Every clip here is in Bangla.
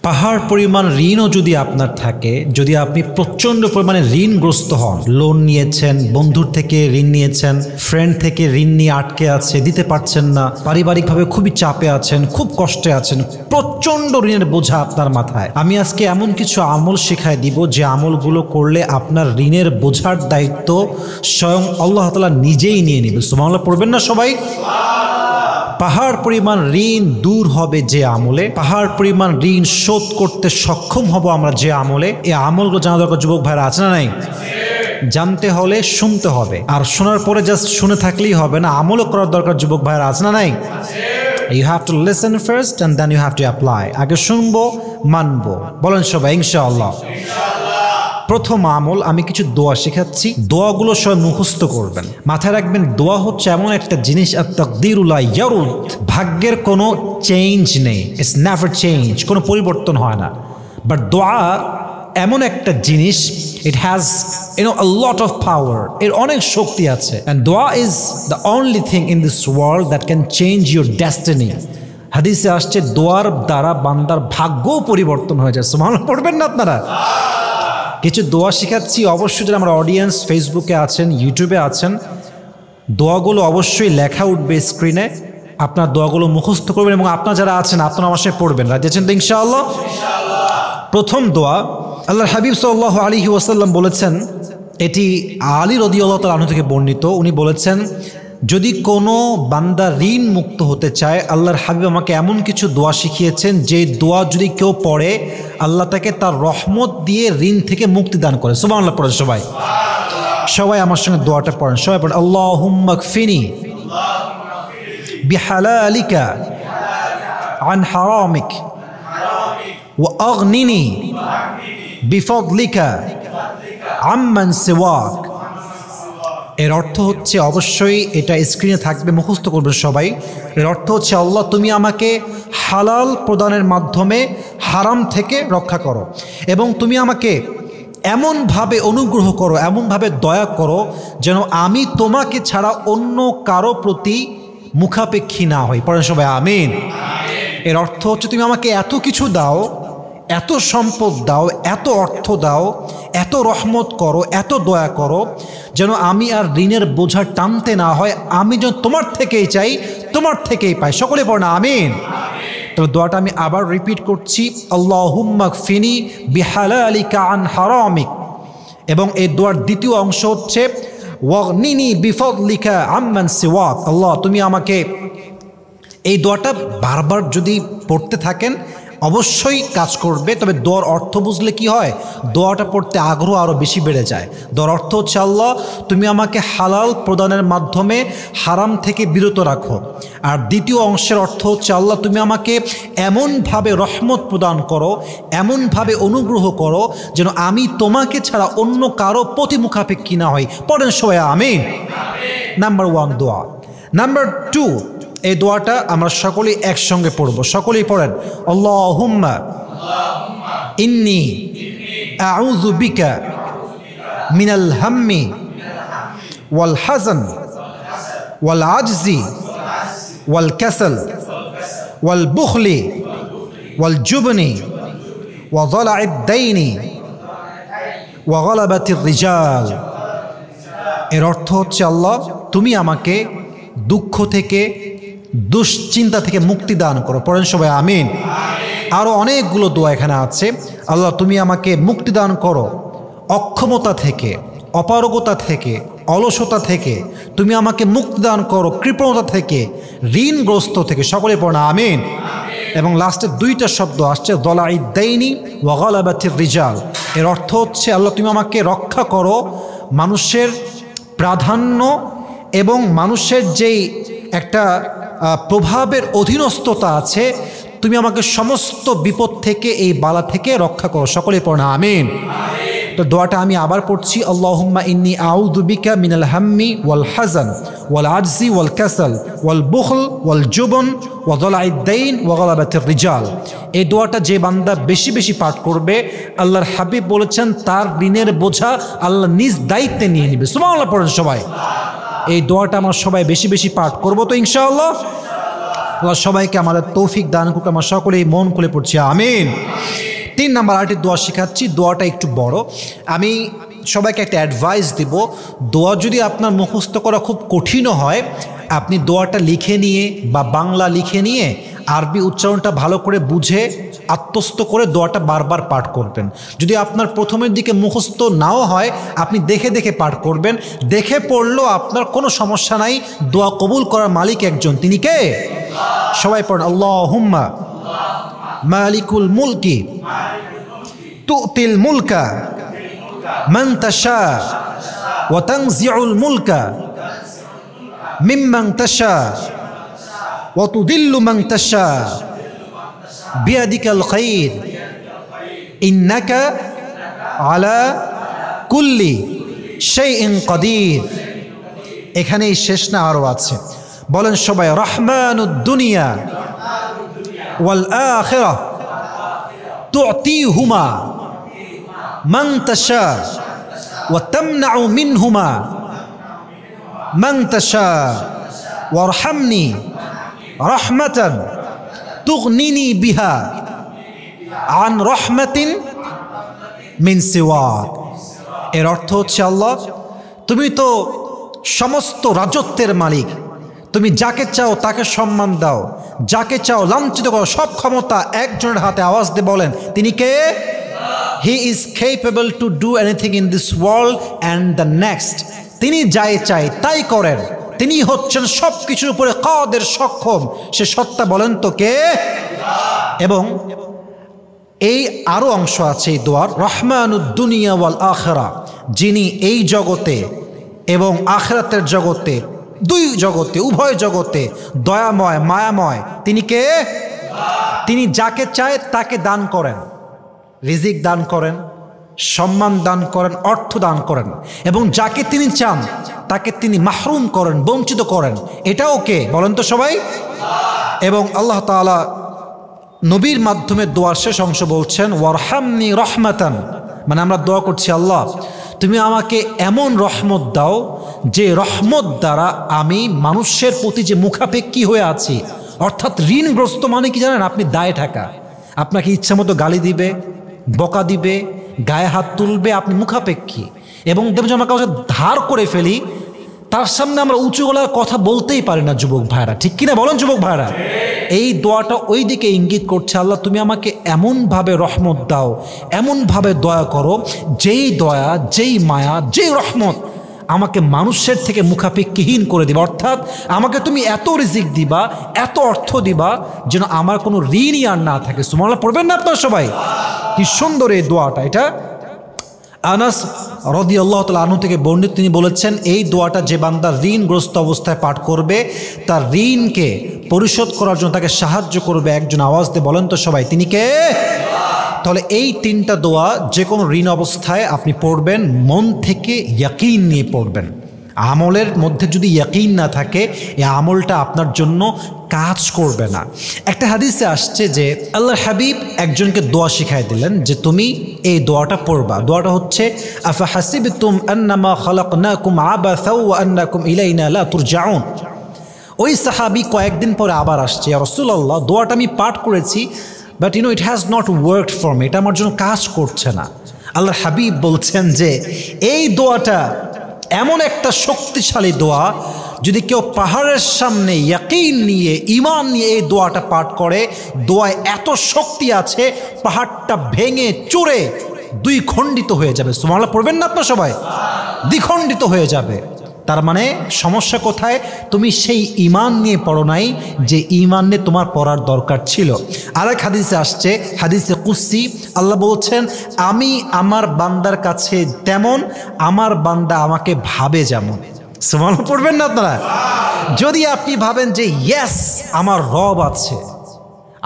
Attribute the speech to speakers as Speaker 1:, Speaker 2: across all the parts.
Speaker 1: পাহাড় পরিমাণ ঋণও যদি আপনার থাকে, যদি আপনি প্রচণ্ড পরিমাণে ঋণগ্রস্ত হন, লোন নিয়েছেন, বন্ধুর থেকে ঋণ নিয়েছেন, ফ্রেন্ড থেকে ঋণ নিয়ে আটকে আছে, দিতে পারছেন না, পারিবারিকভাবে খুবই চাপে আছেন, খুব কষ্টে আছেন, প্রচণ্ড ঋণের বোঝা আপনার মাথায়, আমি আজকে এমন কিছু আমল শেখায় দিব যে আমলগুলো করলে আপনার ঋণের বোঝার দায়িত্ব স্বয়ং আল্লাহ তাআলা নিজেই নিয়ে নেবে। সুবহানাল্লাহ পড়বেন না সবাই? পাহাড় পরিমাণ ঋণ দূর হবে যে আমলে, পাহাড় পরিমাণ ঋণ শোধ করতে সক্ষম হব আমরা যে আমলে, এই আমলগুলো জানা দরকার। যুবক ভাইরা আছে না নাই? জানতে হলে শুনতে হবে, আর শোনার পরে জাস্ট শুনে থাকলেই হবে না, আমলও করার দরকার। যুবক ভাইরা আছে না নাই? You have to listen first and then you have to apply. আগে শুনবো, মানবো। বলেন সবাই ইনশাআল্লাহ। প্রথম আমল, আমি কিছু দোয়া শেখাচ্ছি, দোয়াগুলো সবাই মুখস্থ করবেন। মাথায় রাখবেন, দোয়া হচ্ছে এমন একটা জিনিস, আত-তাকদীরু লা ইয়ারুদ, ভাগ্যের কোনো চেঞ্জ নেই, ইটস নেভার চেঞ্জ, কোনো পরিবর্তন হয় না। বাট দোয়া এমন একটা জিনিস, it has a lot of power, এর অনেক শক্তি আছে। and দোয়া is the only thing in this world that can change your destiny. হাদিসে আসছে, দোয়ার দ্বারা বান্দার ভাগ্যও পরিবর্তন হয়ে যায়। সুবহানাল্লাহ পড়বেন না আপনারা? কিছু দোয়া শেখাচ্ছি, অবশ্যই যারা আমার অডিয়েন্স ফেসবুকে আছেন, ইউটিউবে আছেন, দোয়াগুলো অবশ্যই লেখা উঠবে স্ক্রিনে, আপনার দোয়াগুলো মুখস্থ করবেন এবং আপনারা যারা আছেন আপনারা আমার সাথে পড়বেন। রাজি আছেন তো ইনশাআল্লাহ? প্রথম দোয়া, আল্লাহর হাবিব সাল্লাল্লাহু আলাইহি ওয়াসাল্লাম বলেছেন, এটি আলী রাদিয়াল্লাহু তাআলা আনহু থেকে বর্ণিত, উনি বলেছেন, যদি কোনো বান্দা ঋণ মুক্ত হতে চায়, আল্লাহর হাবিব আমাকে এমন কিছু দোয়া শিখিয়েছেন যে দোয়া যদি কেউ পড়ে, আল্লাহ তাকে তার রহমত দিয়ে ঋণ থেকে মুক্তি দান করে। সুবহানাল্লাহ পড়েন সবাই। সবাই আমার সঙ্গে দোয়াটা পড়েন, সবাই পড়েন, আল্লাহুম্মা কফিনি বিহালালিকা আন হারামিক ওয়া আগনিনি বিফদলিকা আম্মান সিওয়াক। এর অর্থ হচ্ছে, অবশ্যই এটা স্ক্রিনে থাকবে, মুখস্থ করবে সবাই। এর অর্থ হচ্ছে, আল্লাহ তুমি আমাকে হালাল প্রদানের মাধ্যমে হারাম থেকে রক্ষা করো, এবং তুমি আমাকে এমনভাবে অনুগ্রহ করো, এমনভাবে দয়া করো যেন আমি তোমাকে ছাড়া অন্য কারো প্রতি মুখাপেক্ষী না হই। পড়েন সবাই আমিন। এর অর্থ হচ্ছে, তুমি আমাকে এত কিছু দাও, এত সম্পদ দাও, এত অর্থ দাও, এত রহমত করো, এত দয়া করো যেন আমি আর ঋণের বোঝা টানতে না হয়, আমি যেন তোমার থেকেই চাই, তোমার থেকেই পাই। সকলে পড়না আমিন। তবে দোয়াটা আমি আবার রিপিট করছি, আল্লাহুম্মা কফিনি বিহালালিকা আন হারামিক, এবং এই দোয়ার দ্বিতীয় অংশ হচ্ছে ওয়াগনিনি বিফদলিকা আম্মান সিওয়াক। আল্লাহ তুমি আমাকে, এই দোয়াটা বারবার যদি পড়তে থাকেন অবশ্যই কাজ করবে। তবে দোয়ার অর্থ বুঝলে কি হয়, দোয়াটা পড়তে আগ্রহ আরও বেশি বেড়ে যায়। দোয়ার অর্থ হচ্ছে, আল্লাহ তুমি আমাকে হালাল প্রদানের মাধ্যমে হারাম থেকে বিরত রাখো। আর দ্বিতীয় অংশের অর্থ হচ্ছে, আল্লাহ তুমি আমাকে এমনভাবে রহমত প্রদান করো, এমনভাবে অনুগ্রহ করো যেন আমি তোমাকে ছাড়া অন্য কারো প্রতি মুখাপেক্ষী না হই। পড়েন সবাই আমিন। নাম্বার 1 দোয়া। নাম্বার 2, এই দোয়াটা আমরা সকলেই একসঙ্গে পড়ব। সকলেই পড়েন, আল্লাহুম্মা ইন্নী আউযু বিকা মিনাল হাম্মি ওয়াল হাযান ওয়াল আজজি ওয়াল কাসাল ওয়াল বুখলি ওয়াল জুবনি ওয়া যালা'id দাইনি ওয়া গালাবাতির রিজাল। এর অর্থ হচ্ছে, আল্লাহ তুমি আমাকে দুঃখ থেকে, দুশ্চিন্তা থেকে মুক্তি দান করো। পড়েন সবাই আমিন। আরও অনেকগুলো দোয়া এখানে আছে। আল্লাহ তুমি আমাকে মুক্তি দান করো অক্ষমতা থেকে, অপারগতা থেকে, অলসতা থেকে, তুমি আমাকে মুক্তি দান করো কৃপণতা থেকে, ঋণগ্রস্ত থেকে। সকলে পড়েন আমিন। এবং লাস্টে 2টা শব্দ আসছে, যালা'id দাইনি ওয়া গালাবাতির রিজাল। এর অর্থ হচ্ছে, আল্লাহ তুমি আমাকে রক্ষা করো মানুষের প্রাধান্য এবং মানুষের যেই একটা প্রভাবের অধীনস্থতা আছে, তুমি আমাকে সমস্ত বিপদ থেকে, এই বালা থেকে রক্ষা করো। সকলে পড়েন আমিন। তো দোয়াটা আমি আবার পড়ছি, আল্লাহুম্মা ইন্নী আউযু বিকা মিনাল হাম্মি ওয়াল হাযান ওয়াল আজজি ওয়াল কাসাল ওয়াল বুখল ওয়াল জুবন ওয়া যালা'id দাইন ওয়া গালাবাতির রিজাল। এই দোয়াটা যে বান্দা বেশি বেশি পাঠ করবে, আল্লাহর হাবিব বলেছেন তার ঋণের বোঝা আল্লাহ নিজ দায়িত্বে নিয়ে নেবে। সুবহানাল্লাহ পড়েন সবাই। এই দোয়াটা আমরা সবাই বেশি বেশি পাঠ করব তো ইনশাআল্লাহ। আল্লাহ সবাইকে আমাদের তৌফিক দান করুক। আমরা সকলেই মন খুলে পড়ছি আমিন। 3 নম্বর আরেকটি দোয়া শেখাচ্ছি, দোয়াটা একটু বড়। আমি সবাইকে একটা অ্যাডভাইস দিব, দোয়া যদি আপনার মুখস্থ করা খুব কঠিনও হয়, আপনি দোয়াটা লিখে নিয়ে বা বাংলা লিখে নিয়ে আরবি উচ্চারণটা ভালো করে বুঝে আত্মস্থ করে দোয়াটা বারবার পাঠ করবেন। যদি আপনার প্রথমের দিকে মুখস্থ নাও হয়, আপনি দেখে দেখে পাঠ করবেন। দেখে পড়লেও আপনার কোনো সমস্যা নাই, দোয়া কবুল করার মালিক একজন, তিনি কে? সবাই পড়েন, আল্লাহুম্মা মালিকুল মুলকি তুতিল মুলকা মান তাশা ওয়া তানজিউল মুলকা মিম্মান তাশা ওয়া তুদিল্লু মান তাশা বিয়াদিকাল খাইর ইন্নাকা আলা কুল্লি শাইইন কাদির। এখানেই শেষ না, আরও আছে। বলেন সবাই, রহমানুদ দুনিয়া ওয়াল আখিরাহ তুতিহুমা মান তাশা ওয়া তামনাউ মিনহুমা মান তাশা ওয়ারহামনি রাহমাতান তুগনিনি বিহা আন রহমাতিন মিন সিওয়াক। এর অর্থ হচ্ছে, আল্লাহ তুমি তো সমস্ত রাজত্বের মালিক, তুমি যাকে চাও তাকে সম্মান দাও, যাকে চাও লাঞ্ছিত করো, সব ক্ষমতা একজনের হাতে। আওয়াজ দিয়ে বলেন, তিনি কে? He is capable to do anything in this world and the next. তিনি যাই চাই তাই করেন, তিনি হচ্ছেন সব কিছুর উপরে কাদের, সক্ষম। সে সত্তা বলেন তো কে? এবং এই আরও অংশ আছে এই দোয়ার, রহমানুদ দুনিয়া ওয়াল আখিরা, যিনি এই জগতে এবং আখিরাতের জগতে, দুই জগতে, উভয় জগতে দয়াময়, মায়াময়। তিনি কে? তিনি যাকে চায় তাকে দান করেন, রিজিক দান করেন, সম্মান দান করেন, অর্থ দান করেন, এবং যাকে তিনি চান তাকে তিনি মাহরুম করেন, বঞ্চিত করেন। এটাও কে? বলেন তো সবাই। এবং আল্লাহ তাআলা নবীর মাধ্যমে দোয়ার শেষ অংশ বলছেন, ওয়ারহামনি রহমাতান, মানে আমরা দোয়া করছি, আল্লাহ তুমি আমাকে এমন রহমত দাও যে রহমত দ্বারা আমি মানুষের প্রতি যে মুখাপেক্ষী হয়ে আছি, অর্থাৎ ঋণগ্রস্ত মানে কি জানেন? আপনি দায়ে থাকা, আপনাকে ইচ্ছা মতো গালি দিবে, বকা দিবে, গায়ে হাত তুলবে, আপনি মুখাপেক্ষী। এবং দেখবেন যে আমরা কাউকে ধার করে ফেলি, তার সামনে আমরা উঁচু গলার কথা বলতেই পারি না, যুবক ভাইরা, ঠিক কিনা বলেন যুবক ভাইরা? এই দোয়াটা ওই দিকে ইঙ্গিত করছে, আল্লাহ তুমি আমাকে এমনভাবে রহমত দাও, এমনভাবে দয়া করো, যেই দয়া, যেই মায়া, যেই রহমত আমাকে মানুষের থেকে মুখাপেক্ষীহীন করে দিবা। অর্থাৎ আমাকে তুমি এত রিজিক দিবা, এত অর্থ দিবা, যেন আমার কোনো ঋণই আর না থাকে। সুবহানাল্লাহ পড়বেন না আপনারা সবাই? কি সুন্দর এই দোয়াটা। এটা আনাস রাদিয়াল্লাহু তাআলা আনহু থেকে বর্ণিত, তিনি বলেছেন, এই দোয়াটা যে বান্দা ঋণগ্রস্ত অবস্থায় পাঠ করবে, তার ঋণকে পরিশোধ করার জন্য তাকে সাহায্য করবে একজন। আওয়াজ দিয়ে বলেন তো সবাই, তিনি কে? তাহলে এই 3টা দোয়া যে কোনো ঋণ অবস্থায় আপনি পড়বেন, মন থেকে ইয়াকিন নিয়ে পড়বেন। আমলের মধ্যে যদি ইয়াকিন না থাকে, এই আমলটা আপনার জন্য কাজ করবে না। একটা হাদিসে আসছে যে আল্লাহর হাবিব একজনকে দোয়া শিখাই দিলেন যে তুমি এই দোয়াটা পড়বা। দোয়াটা হচ্ছে, আফা হাসিবতুম আন্নামা খালাকনাকুম আবাসা ওয়া আন্নাকুম ইলাইনা লা তুরজাউন। ওই সাহাবী কয়েকদিন পরে আবার আসছে, ইয়া রাসূলুল্লাহ দোয়াটা আমি পাঠ করেছি, but it has not worked for me, এটা আমার জন্য কাজ করছে না। আল্লাহর হাবিব বলছেন যে এই দোয়াটা এমন একটা শক্তিশালী দোয়া, যদি কেউ পাহাড়ের সামনে ইয়াকিন নিয়ে, ঈমান নিয়ে এই দোয়াটা পাঠ করে, দোয়ায় এত শক্তি আছে, পাহাড়টা ভেঙে চুরে 2 খণ্ডিত হয়ে যাবে। সুবহানাল্লাহ পড়বেন না আপনারা সবাই? দ্বিখণ্ডিত হয়ে যাবে। তার মানে সমস্যা কোথায়? তুমি সেই ঈমান নিয়ে পড়ো নাই যে ঈমান নিয়ে তোমার পড়ার দরকার ছিল। আরেক হাদিসে আসছে, হাদিসে কুদসি, আল্লাহ বলছেন, আমি আমার বান্দার কাছে তেমন, আমার বান্দা আমাকে ভাবে যেমন। সুবহানাল্লাহ পড়বেন না আপনারা? যদি আপনি ভাবেন যে ইয়েস আমার রব আছে,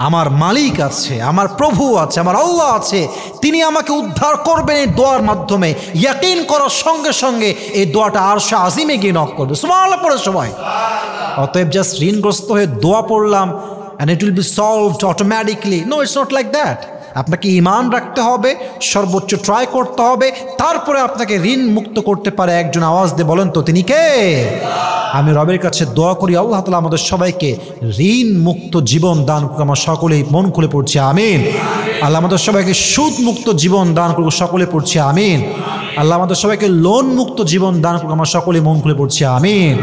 Speaker 1: আমার মালিক আছে, আমার প্রভু আছে, আমার আল্লাহ আছে, তিনি আমাকে উদ্ধার করবেন এই দোয়ার মাধ্যমে, ইয়াকিন করার সঙ্গে সঙ্গে এই দোয়াটা আরশে আজিমে গিয়ে নক করবে। সুবহানাল্লাহ পড়ে সবাই। অতএব জাস্ট ঋণগ্রস্ত হয়ে দোয়া পড়লাম and it will be solved automatically, no, it's not like that. আপনাকে ঈমান রাখতে হবে, সর্বোচ্চ ট্রাই করতে হবে, তারপরে আপনাকে ঋণ মুক্ত করতে পারে একজন। আওয়াজ দিয়ে বলেন তো তিনি কে? আমি রবের কাছে দোয়া করি আল্লাহ তাআলা আমাদের সবাইকে ঋণ মুক্ত জীবন দান করুক। আমরা সকলেই মন খুলে পড়ছি আমিন। আল্লাহ আমাদের সবাইকে সুদ মুক্ত জীবন দান করুক, সকলে পড়ছি আমিন। আল্লাহ আমাদের সবাইকে লোন মুক্ত জীবন দান করুক, আমরা সকলেই মন খুলে পড়ছি আমিন।